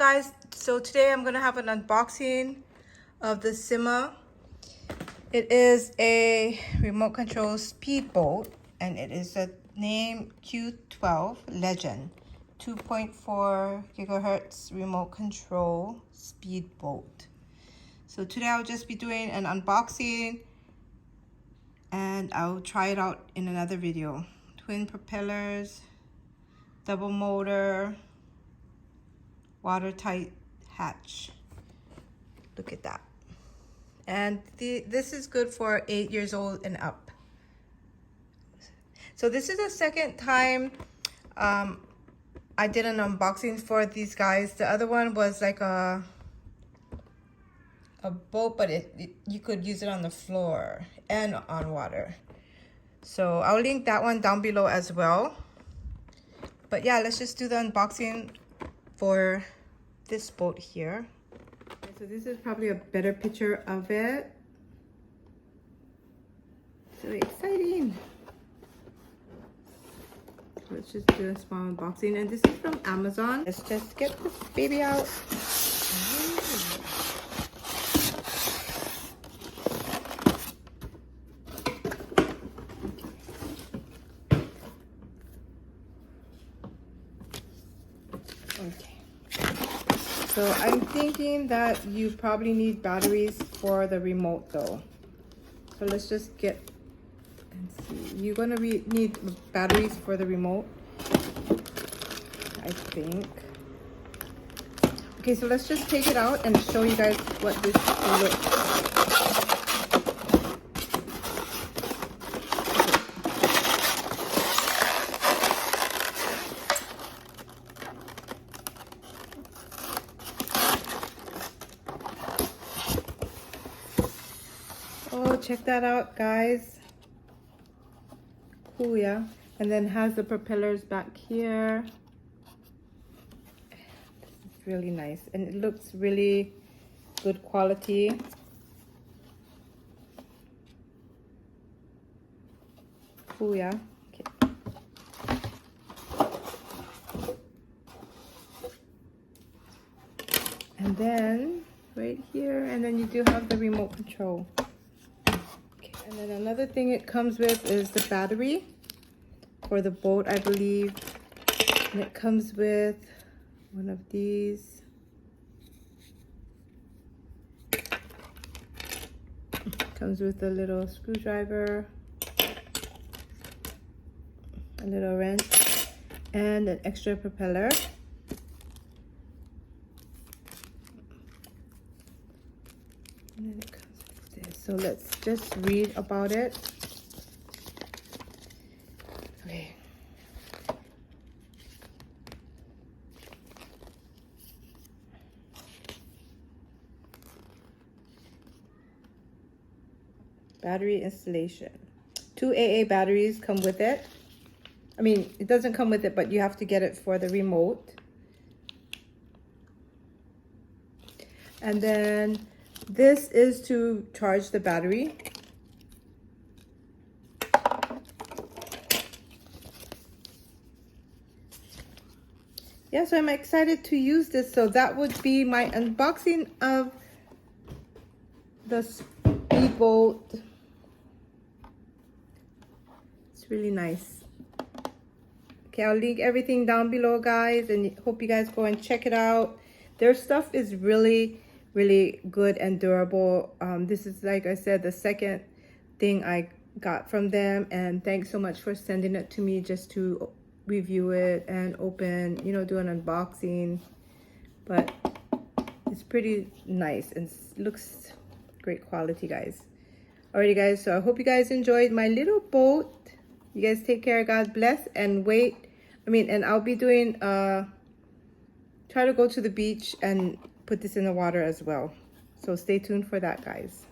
guys, so today I'm gonna have an unboxing of the SYMA. It is a remote control speedboat and it is a name Q12 Legend 2.4 gigahertz remote control speedboat. So today I'll just be doing an unboxing and I'll try it out in another video. Twin propellers, double motor, watertight hatch. Look at that. And this is good for 8 years old and up. So this is the second time I did an unboxing for these guys. The other one was like a boat, but you could use it on the floor and on water. So I'll link that one down below as well. But yeah, let's just do the unboxing for this boat here. So this is probably a better picture of it. So exciting. Let's just do a small unboxing. And this is from Amazon. Let's just get this baby out. Okay. So I'm thinking that you probably need batteries for the remote though. So let's just get and see. You're gonna need batteries for the remote, I think. Okay, so let's just take it out and show you guys what this looks like. Oh, check that out, guys. Cool, yeah. And then has the propellers back here. This is really nice. And it looks really good quality. Cool, yeah. Okay. And then right here, and then you do have the remote control. And then another thing it comes with is the battery for the boat, I believe. And it comes with one of these. Comes with a little screwdriver, a little wrench, and an extra propeller. And then it comes with this. So let's just read about it. Okay. Battery installation. 2 AA batteries come with it. I mean, it doesn't come with it, but you have to get it for the remote. And then this is to charge the battery. Yeah, so I'm excited to use this. So that would be my unboxing of the speedboat. It's really nice. Okay, I'll link everything down below, guys, and hope you guys go and check it out. Their stuff is really good and durable. This is, like I said, the second thing I got from them, and thanks so much for sending it to me just to review it and open, you know, do an unboxing. But it's pretty nice and looks great quality, guys. Alrighty, guys, so I hope you guys enjoyed my little boat. You guys take care, God bless, and and I'll be doing try to go to the beach and put this in the water as well. So stay tuned for that, guys.